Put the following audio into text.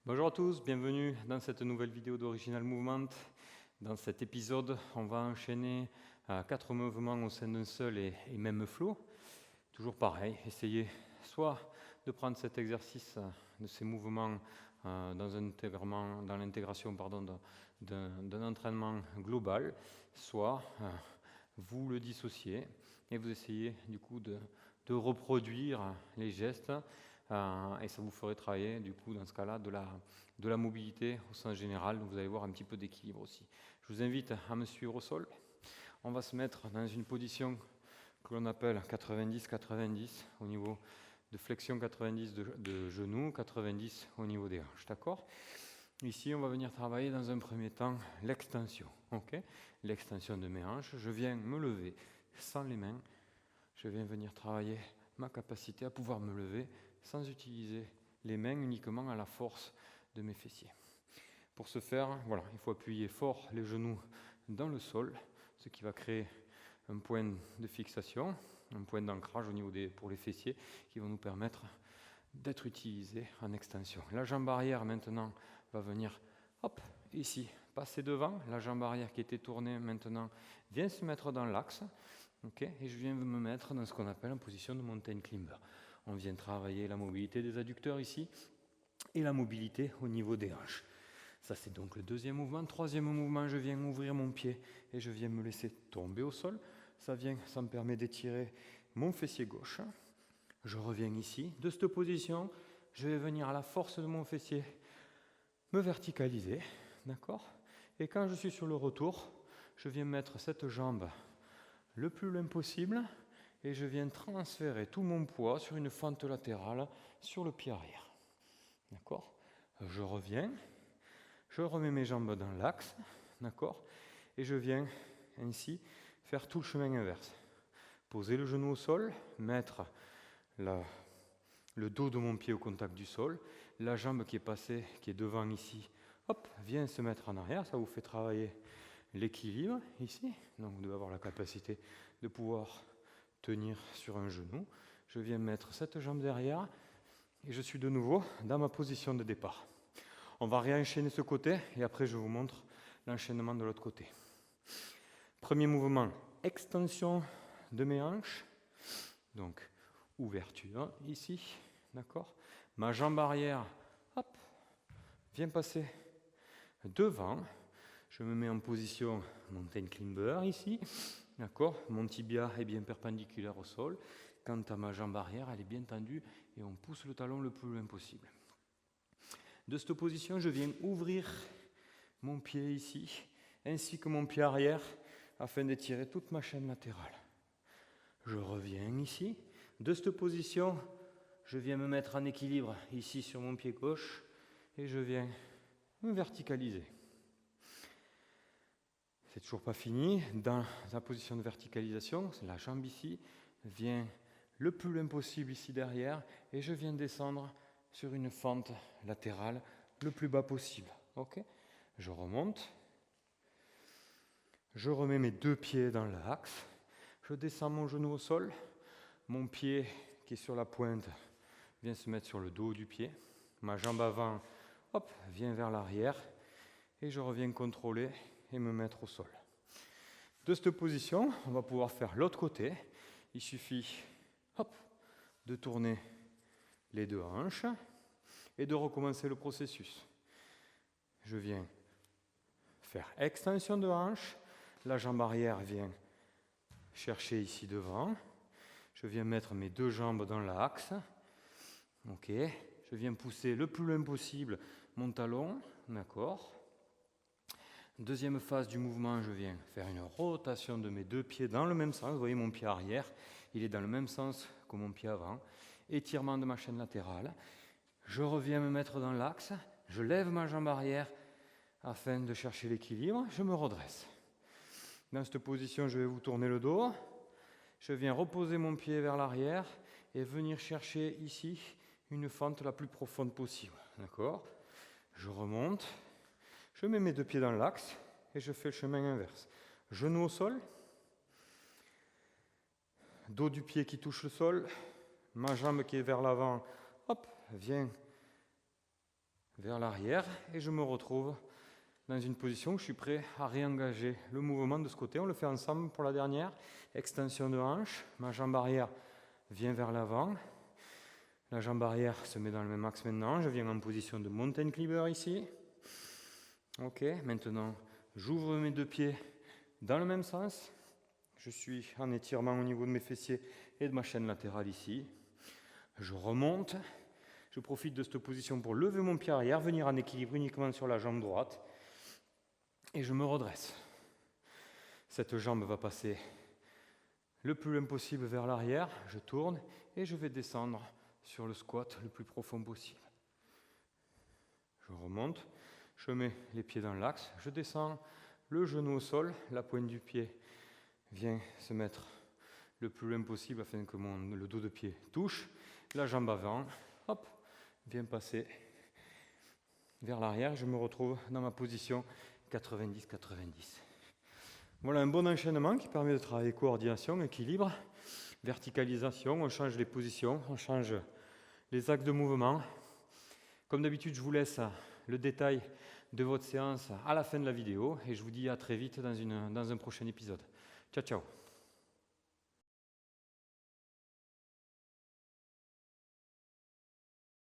Bonjour à tous, bienvenue dans cette nouvelle vidéo d'Original Movement. Dans cet épisode, on va enchaîner 4 mouvements au sein d'un seul et même flow. Toujours pareil, essayez soit de prendre cet exercice de ces mouvements dans l'intégration d'un entraînement global, soit vous le dissociez et vous essayez du coup de reproduire les gestes et ça vous ferait travailler du coup dans ce cas-là de la mobilité au sens général. Donc vous allez voir un petit peu d'équilibre aussi. Je vous invite à me suivre au sol. On va se mettre dans une position que l'on appelle 90-90 au niveau de flexion, 90 de genoux, 90 au niveau des hanches, d'accord? Ici, on va venir travailler dans un premier temps l'extension, ok? L'extension de mes hanches. Je viens me lever sans les mains. Je viens venir travailler ma capacité à pouvoir me lever sans utiliser les mains, uniquement à la force de mes fessiers. Pour ce faire, voilà, il faut appuyer fort les genoux dans le sol, ce qui va créer un point de fixation, un point d'ancrage au niveau pour les fessiers qui vont nous permettre d'être utilisés en extension. La jambe arrière maintenant va venir ici, passer devant. La jambe arrière qui était tournée maintenant vient se mettre dans l'axe. Okay, et je viens me mettre dans ce qu'on appelle en position de mountain climber. On vient travailler la mobilité des adducteurs ici et la mobilité au niveau des hanches. Ça, c'est donc le deuxième mouvement. Troisième mouvement, je viens ouvrir mon pied et je viens me laisser tomber au sol. Ça me permet d'étirer mon fessier gauche. Je reviens ici. De cette position, je vais venir à la force de mon fessier me verticaliser. D'accord ? Et quand je suis sur le retour, je viens mettre cette jambe le plus loin possible et je viens transférer tout mon poids sur une fente latérale sur le pied arrière. D'accord ? Je reviens, je remets mes jambes dans l'axe, d'accord ? Et je viens ainsi faire tout le chemin inverse. Poser le genou au sol, mettre le dos de mon pied au contact du sol, la jambe qui est passée, qui est devant ici, vient se mettre en arrière, ça vous fait travailler l'équilibre ici, donc vous devez avoir la capacité de pouvoir tenir sur un genou. Je viens mettre cette jambe derrière et je suis de nouveau dans ma position de départ. On va réenchaîner ce côté et après je vous montre l'enchaînement de l'autre côté. Premier mouvement, extension de mes hanches, donc ouverture ici, d'accord. Ma jambe arrière, vient passer devant. Je me mets en position mountain climber ici, d'accord. Mon tibia est bien perpendiculaire au sol. Quant à ma jambe arrière, elle est bien tendue et on pousse le talon le plus loin possible. De cette position, je viens ouvrir mon pied ici, ainsi que mon pied arrière, afin d'étirer toute ma chaîne latérale. Je reviens ici. De cette position, je viens me mettre en équilibre ici sur mon pied gauche et je viens me verticaliser. C'est toujours pas fini. Dans la position de verticalisation, la jambe ici vient le plus loin possible ici derrière et je viens descendre sur une fente latérale le plus bas possible. Ok ? Je remonte. Je remets mes deux pieds dans l'axe. Je descends mon genou au sol. Mon pied qui est sur la pointe vient se mettre sur le dos du pied. Ma jambe avant, vient vers l'arrière et je reviens contrôler et me mettre au sol. De cette position, on va pouvoir faire l'autre côté. Il suffit de tourner les deux hanches et de recommencer le processus. Je viens faire extension de hanche, la jambe arrière vient chercher ici devant. Je viens mettre mes deux jambes dans l'axe. Ok. Je viens pousser le plus loin possible mon talon. D'accord. Deuxième phase du mouvement, je viens faire une rotation de mes deux pieds dans le même sens. Vous voyez mon pied arrière, il est dans le même sens que mon pied avant. Étirement de ma chaîne latérale. Je reviens me mettre dans l'axe. Je lève ma jambe arrière afin de chercher l'équilibre. Je me redresse. Dans cette position, je vais vous tourner le dos. Je viens reposer mon pied vers l'arrière et venir chercher ici une fente la plus profonde possible. D'accord ? Je remonte. Je mets mes deux pieds dans l'axe et je fais le chemin inverse. Genou au sol, dos du pied qui touche le sol, ma jambe qui est vers l'avant, vient vers l'arrière et je me retrouve dans une position où je suis prêt à réengager le mouvement de ce côté. On le fait ensemble pour la dernière. Extension de hanche, ma jambe arrière vient vers l'avant. La jambe arrière se met dans le même axe maintenant. Je viens en position de mountain climber ici. Ok, maintenant j'ouvre mes deux pieds dans le même sens. Je suis en étirement au niveau de mes fessiers et de ma chaîne latérale ici. Je remonte. Je profite de cette position pour lever mon pied arrière, venir en équilibre uniquement sur la jambe droite. Et je me redresse. Cette jambe va passer le plus loin possible vers l'arrière. Je tourne et je vais descendre sur le squat le plus profond possible. Je remonte. Je mets les pieds dans l'axe. Je descends le genou au sol. La pointe du pied vient se mettre le plus loin possible afin que le dos de pied touche. La jambe avant, hop, vient passer vers l'arrière. Je me retrouve dans ma position 90-90. Voilà un bon enchaînement qui permet de travailler coordination, équilibre, verticalisation. On change les positions, on change les axes de mouvement. Comme d'habitude, je vous laisse le détail de votre séance à la fin de la vidéo et je vous dis à très vite dans un prochain épisode. Ciao, ciao.